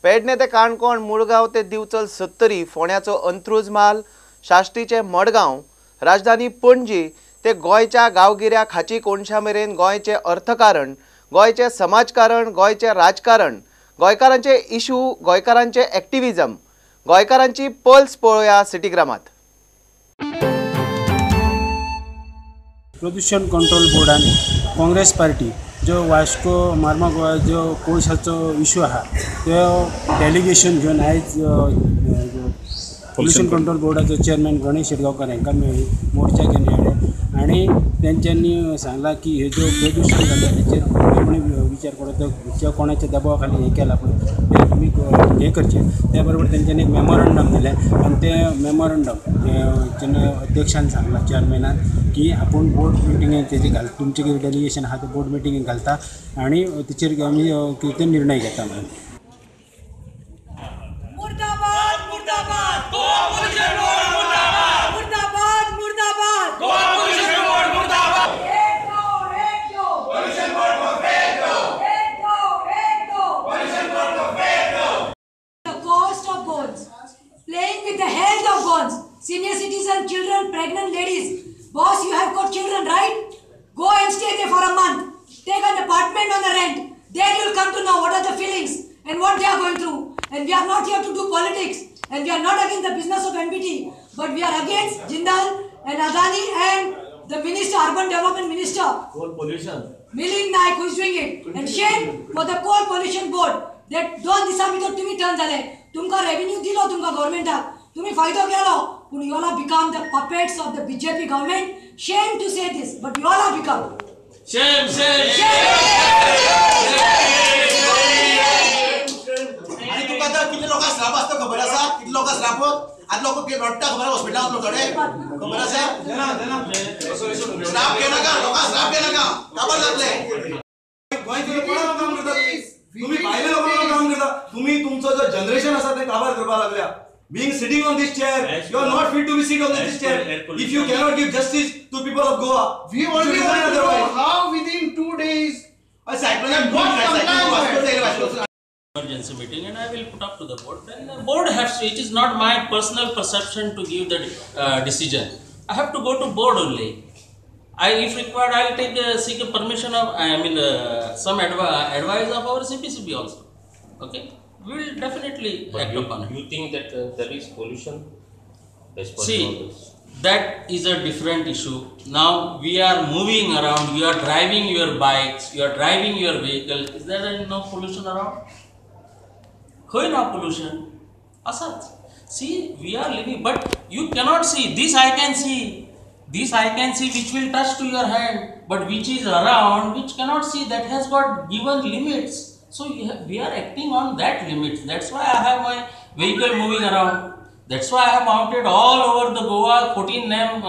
पेडणे ते काणकोण, मुळगांव ते दिवचल सत्तरी, फोंड्याचो अंत्रुज माल, शाश्टीचे मडगांव, राजधानी पणजी ते गोंयच्या गांवगिऱ्या खाची कोणशा मेरेन गोंयचे अर्थकारण, गोंयचे समाजकारण, गोंयचे राजकारण, गोंयकारांचे इशू, गोंयकारांचे एक्टिविजम, गोंयकारांची पल्स पळोवया सिटीग्रामात। प्रदूषण कंट्रोल बोर्डान काँग्रेस पार्टी जो वास्को मार्मागोवा जो कोळशाचो इशू आहा तो डेलिगेशन घेवन आयज पोल्यूशन कंट्रोल बोर्डाचो चेअरमॅन गणेश शिरगांवकर हांकां मेळ्ळी, मोर्चा घेवन हाडले आणि तेंच्यांनी सांगला की हे जो प्रदूषण जाता तेचेर विचार करत जो कोणाच्या दबावा खाली हे केला पण ते तुमी हे करचे त्या बरोबर तेंच्यांनी एक मेमोरंडम दिलें आणि ते मेमोरंडम जेन्ना अध्यक्षान सांगला चेअरमॅनान की आपण बोर्ड मिटिंगेक तेजे घाल तुमचे कितें डेलिगेशन आहा ते बोर्ड मिटिंगेक घालता आणि तेचेर आमी कितें निर्णय घेता म्हणून। Playing with the health of gods, senior citizens, children, pregnant ladies. Boss, you have got children, right? Go and stay there for a month. Take an apartment on the rent. Then you'll come to know what are the feelings and what they are going through. And we are not here to do politics. And we are not against the business of MPT. But we are against Jindal and Adani and the minister, urban development minister. Coal pollution. Milind Naik, who is doing it. And shame for the coal pollution board. That दोन दिसा भितर तुम्ही turn झाले, तुमका revenue दिलो तुमका गव्हर्नमेंटाक, तुम्ही फायदो केलो, पण you all have become the puppets of the BJP government. Shame to say this, but you all have become. Shame, shame, आणि तुका आता किती लोक श्राप असतो खबर आसा? किती लोक श्राप आज लोक के रडटा खबर हॉस्पिटलात थोडे खबर आसा? श्राप केला का लोक श्राप केला का खबर जातले गोंयचे लोक कोणाक काम करतात तुम्ही भायले लोकांना काम करता तुम्ही तुमचं जो जनरेशन असा ते काबार करपा लागल्या being sitting on this chair you are not fit to be sit on this chair if you cannot give justice to people of Goa we already know how within 2 days a cyclone emergency meeting and I will put up to the board. Then the board has to, it is not my personal perception to give the decision. I have to go to board only. If required, I will seek a permission of, some advice of our CPCB also. Okay, we will definitely act upon it. You think that there is pollution? See, that is a different issue. Now we are moving around. You are driving your bikes. You are driving your vehicle. Is there no pollution around? Koi no pollution. Asat. See, we are living, but you cannot see. This I can see. This I can see which will touch to your hand, but which is around, which cannot see, that has got given limits. So we are acting on that limits. That's why I have my vehicle moving around. That's why I have mounted all over the Goa 14 NEM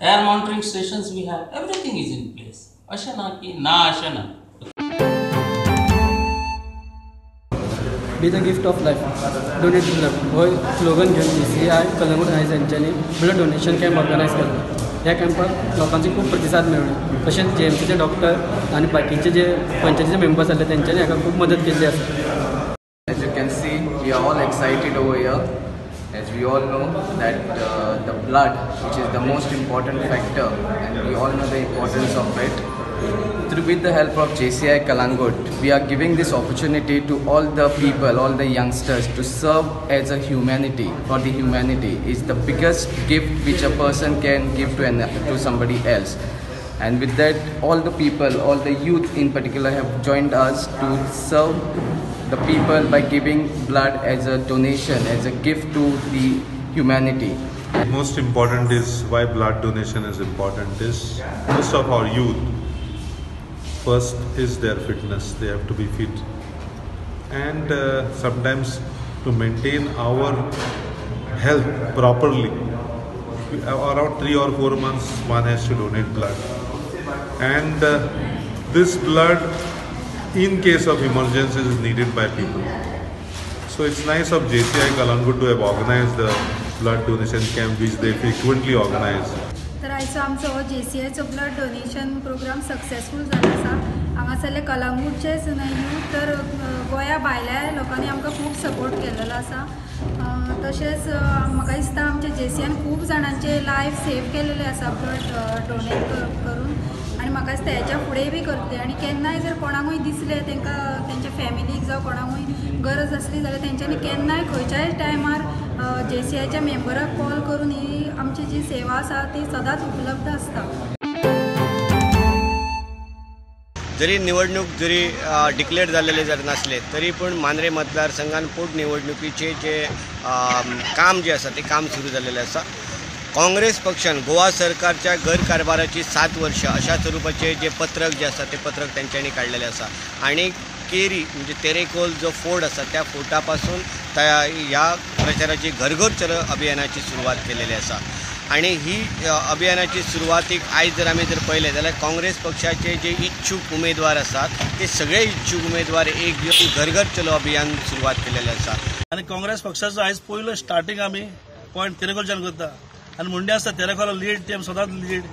air monitoring stations we have. Everything is in place. Ashana ki na ashana. Be the gift of life. Donate blood. हो slogan घेऊन DCI Calangute आयज यांच्यानी blood donation camp organise केला। ह्या कॅम्पाक लोकांचे खूप प्रतिसाद मेळ्ळो। तशेंच JMCचे डॉक्टर आणि बाकीचे जे पंचायतीचे मेंबर्स आले त्यांच्यानी हाका खूप मदत केली आसा। As you can see, we are all excited over here. As we all know that the blood, which is the most important factor, and we all know the importance of it. With the help of JCI Kalangut, we are giving this opportunity to all the people, all the youngsters, to serve as a humanity. For the humanity is the biggest gift which a person can give to somebody else. And with that, all the people, all the youth in particular, have joined us to serve the people by giving blood as a donation, as a gift to the humanity. Most important is why blood donation is important is most of our youth. First is their fitness. They have to be fit, and sometimes to maintain our health properly, around 3 or 4 months one has to donate blood, and this blood in case of emergencies is needed by people. So it's nice of JCI Kalangut to have organized the blood donation camp which they frequently organize. तर आयचो आमचो JCIचो blood donation programme successful जाला आसा हांगासरले कलंगूटचेच न्हय तर गोंया भायल्या लोकांनी आमकां खूब सपोर्ट केलेलो आसा। तशेंच म्हाका दिसता आमच्या JCN खूब जाणांचे लायफ सेव केलेले आसा ब्लड डोनेट करून आनी म्हाका दिसता हेच्या फुडें बी करतले आनी केन्नाय जर कोणाकूय दिसले तांकां तेंच्या फॅमिलीक जावं कोणाकूय गरज आसली जाल्यार तेंच्यांनी केन्नाय खंयच्याय टायमार JCIच्या मेंबराक कॉल करून ही आमची जी सेवा आसा ती सदांच उपलब्ध आसता। जरी निवडणूक जरी डिक्लेअर झालेले जर नसले तरी पण मांद्रे मतदारसंघात पोटनिवडणुकीचे जे काम जे आसा ते काम सुरू झालेले आसा। काँग्रेस पक्षान गोवा सरकारच्या गैरकारभाराची 7 वर्ष अशा स्वरूपाचे जे पत्रक जे आसा ते पत्रक त्यांच्यानी काढलेले आसा आणि केरी म्हणजे तेरेखोल जो फोर्ट आसा त्या फोर्टापासून ह्या प्रचाराची घर चलो अभियानाची सुरुवात केलेली आसा आणि ही अभियानाची सुरवातीक आयज जर आमी जर पळयलें जाल्यार काँग्रेस पक्षाचे जे इच्छुक उमेदवार आसात ते सगळे इच्छुक उमेदवार एक घेवन घर चलो अभियान सुरवात केलेलें आसा आणि काँग्रेस पक्षाचो आयज पयलो स्टार्टींग आमी पॉयंट तेरेखोलच्यान करता आनी म्हणटे आसता तेरेखोल लीड टीम सदांच लीड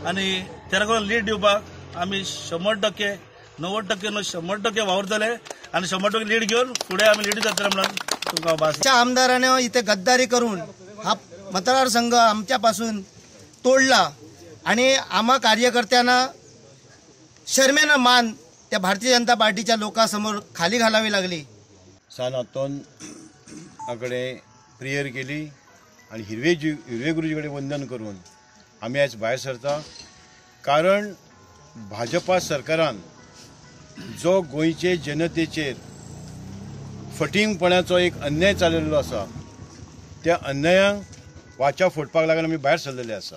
आनी तेरेखोल लीड दिवपाक आमी 100% 90% न्हू 100% वावरतले आनी 100% लीड घेवन फुडें आमी लीड जातले म्हणून तुमकां भास आमदाराने इथे गद्दारी करून हा मतदारसंघ आमच्यापासून तोडला आणि आम्हा कार्यकर्त्यांना शर्मेनं मान त्या भारतीय जनता पार्टीच्या लोकांसमोर खाली घालावी लागली। सानातून आकडे प्रेयर केली आणि हिरवे गुरुजी कडेन वंदन करून आम्ही आज भायर सरता कारण भाजपा सरकारान जो गोंयचे जनतेचेर फटिंगपणाचो एक अन्याय चाललेलो आसा त्या अन्यायाक वाचा फोडपाक लागून आमी भायर सरलेले आसा।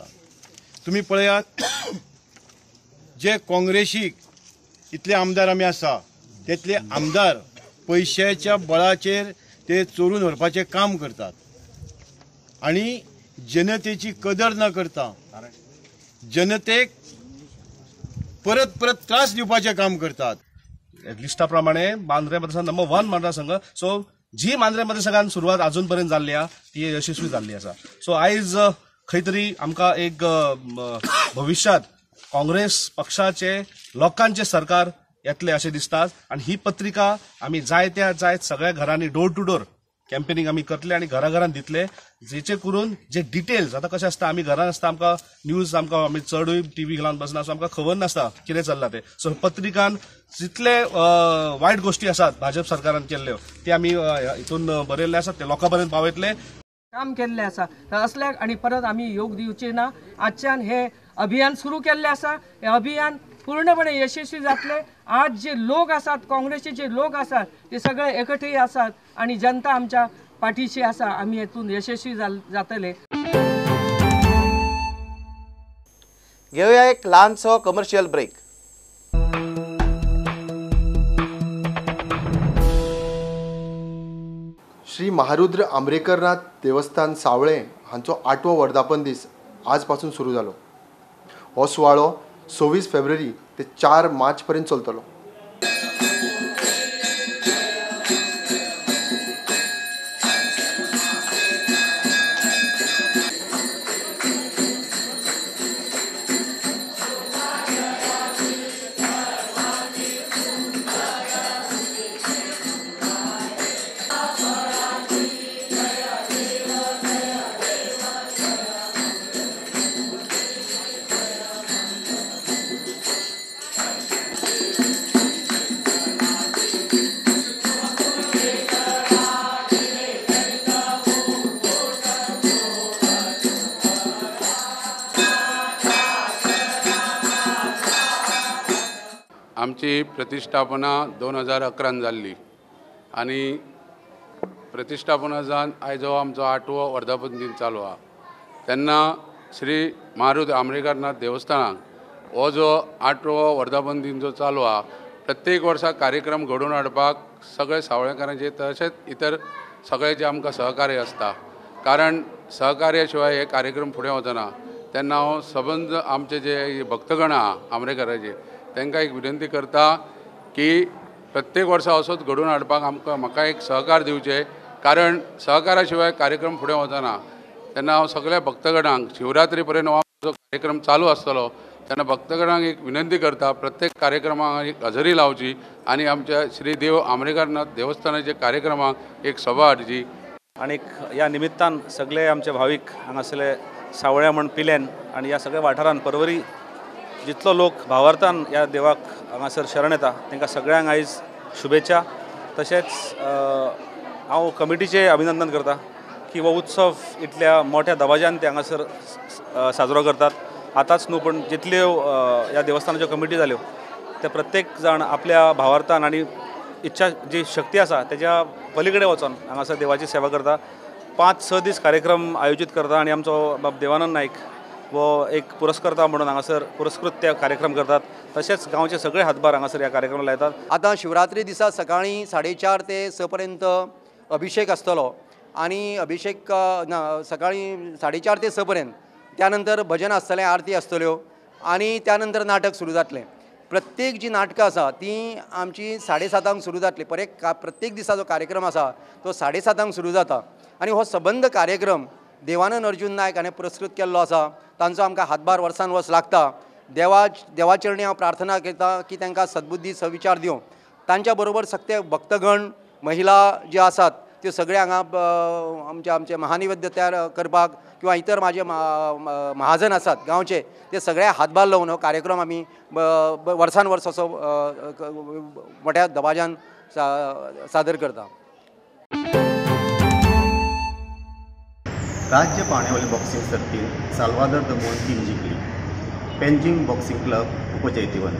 तुम्ही पळयात जे काँग्रेसीक इतले आमदार आमी आसा तेतले आमदार पैशाच्या बळाचेर ते चोरून व्हरपाचें काम करतात आणि जनतेची कदर न करता जनतेक परत परत त्रास दिवपाचें काम करतात। लिस्टा प्रमाणे मांद्रे मतदारसंघ नंबर 1 मतदारसंघ सो जी मांद्रे मतदारसंघान सुरवात अजून पर्यंत जाल्ली आसा ती यशस्वी जाल्ली आसा। सो आयज खंय तरी आमकां एक भविष्यात काँग्रेस पक्षाचे लोकांचे सरकार येतले अशें दिसता आनी ही पत्रिका आमी जायत सगळ्या घरांनी डोर टू डोर कॅम्पेनिंग आमी करतले आणि घराघरांत दितले जेचे करून जे डिटेल्स आता कशें आसता आमी घरांत आसता आमकां न्यूज आमी चडूय टीव्ही घालून बसना सो आमकां खबर नासता कितें चल्लां तें सो पत्रिकान जितले वायट गोष्टी आसात भाजप सरकारान केल्ल्यो ते आमी हितून बरयल्ले आसात ते लोकां पर्यंत पावयतले काम केल्लें आसा असल्याक आनी परत आमी योग दिवचे ना। आजच्यान हे अभियान सुरू केल्लें आसा हे अभियान पूर्णपणे यशस्वी जातले। आज जे लोक आसात काँग्रेसचे जे लोक आसात ते सगळे एकठांय आसात आणि जनता आमच्या पाठीशी आसा आमी हेतून यशस्वी जातले। घेऊया एक ल्हानसो कमर्शियल ब्रेक। श्री महारुद्र आंब्रेकरनाथ देवस्थान सावळे हांचो 8वो वर्धापन दीस आजपासून सुरू जालो। हो सुवाळो 26 फेब्रुवारी ते 4 मार्च पर्यंत चलतलो। आमची प्रतिश्ठापना 2011 जाल्ली आनी प्रतिश्ठापना जावन आयज हो आमचो 8वो वर्धापन दिन चालू आहा तेन्ना श्री महारुद्र आंब्रेकरनाथ देवस्थानाक हो जो 8वो वर्धापन दिन जो चालू आहा प्रत्येक वर्सा कार्यक्रम घडोवन हाडपाक सगळे सावळेकारांचे तशेंच इतर सगळ्यांचे आमकां सहकार्य आसता कारण सहकार्या शिवाय हे कार्यक्रम फुडें वचना। तेन्ना हांव सबंद आमचे जे भक्तगण आहा आंब्रेकराचे तांकां एक विनंती करता की प्रत्येक वर्सा असोच घडोवन हाडपाक म्हाका एक सहकार दिवचे कारण सहकारा शिवाय कार्यक्रम फुडें वचना। तेन्ना हांव सगळ्या भक्तगणांक शिवरात्री पर्यंत हो आमचो कार्यक्रम चालू आसतलो तेन्ना भक्तगणांक एक विनंती करता प्रत्येक कार्यक्रमाक एक हजेरी लावची आणि आमच्या श्री देव आंबेडकरनाथ देवस्थानाच्या कार्यक्रमाक एक सभा हाडची. आणि ह्या निमित्तान सगळे आमचे भाविक हांगासले सावळ्या म्हण पिलेन आणि ह्या सगळ्या वाठारान परवरी जितलो लोक भावार्थान ह्या देवाक हांगासर शरण येता तांकां सगळ्यांक आयज शुभेच्छा. तशेंच हांव कमिटीचें अभिनंदन करता की हो उत्सव इतल्या मोठ्या दबाज्यान ते हांगासर साजरो करतात. आतांच न्हू पण जितल्यो ह्या देवस्थानाच्यो कमिटी जाल्यो ते प्रत्येक जाण आपल्या भावार्थान आणि इच्छा जी शक्ती आसा तेज्या पलीकडे वचून हांगासर देवाची सेवा करता. 5-6 दीस कार्यक्रम आयोजीत करता आणि आमचो बाब देवानंद नायक वो एक पुरस्कर्ता म्हणून हांगासर पुरस्कृत ते कार्यक्रम करतात. तशेंच गांवचे सगळे हातभार हांगासर ह्या कार्यक्रमाक लायतात. आतां शिवरात्री दिसा सकाळीं 4:30 ते 6 पर्यंत अभिषेक आसतलो आणि अभिषेक सकाळीं 4:30 ते 6 पर्यंत. त्यानंतर भजन आसतलें, आरती आसतल्यो आणि त्यानंतर नाटक सुरू जातलें. प्रत्येक जी नाटकां आसा ती आमची 7:30 सुरू जातली. प्रत्येक दिसाचो कार्यक्रम आसा तो 7:30 सुरू जाता आणि हो सबंद कार्यक्रम देवानंद अर्जुन नायक हाणें पुरस्कृत केल्लो आसा. तांचो आमकां हातभार वर्सान वर्स लागता. देवाचरणी हांव प्रार्थना करता की तांकां सद्बुद्धी सविचार दिवं. तांच्या बरोबर सगळे भक्तगण महिला जे आसात त्यो सगळे हांगा आमचे महानिवेद्य तयार करपाक किंवा इतर माझे महाजन आसात गांवचे ते सगळे हातभार लावून हो कार्यक्रम आमी वर्सान वर्स असो मोठ्या दबाज्यान सादर करता. राज्य पावण्यावली बॉक्सिंग सर्तीत साल्वादोर द मोंटीन जिंकली. पेंजिंग बॉक्सिंग क्लब उपजैतिवन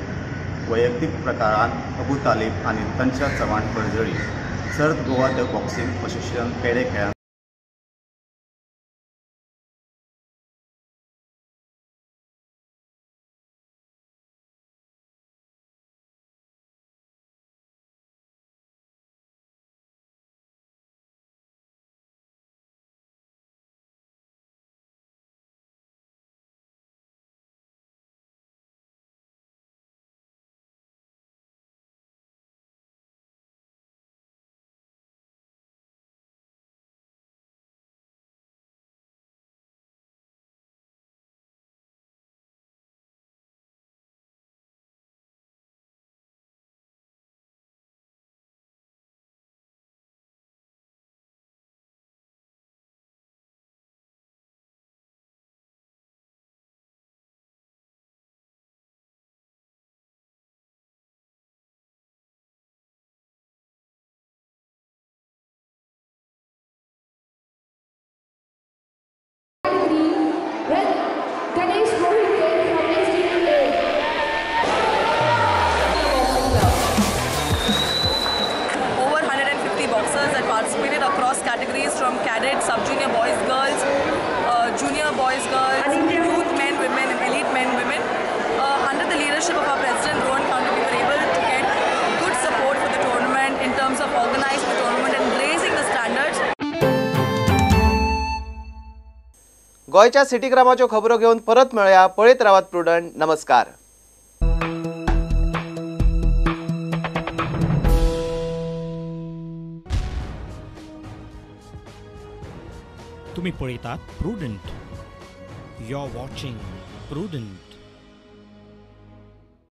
वैयक्तीक प्रकारांत अबू तालीब आनी तन्शा चव्हाण पडजळी सर्त गोवा द बॉक्सिंग असोसिएशन पेडे खेळांत categories from cadet, sub-junior boys, girls, junior boys, girls, youth men, women, and elite men, women. Under the leadership of our president, Rohan County, we were able to get good support for the tournament in terms of organizing the tournament and raising the standards. गोयच्या सिटीग्रामाच्यो खबरो घेऊन परत मेळया. पळयत रावात prudent. नमस्कार. तुम्ही पळयतात Prudent. You are watching prudent.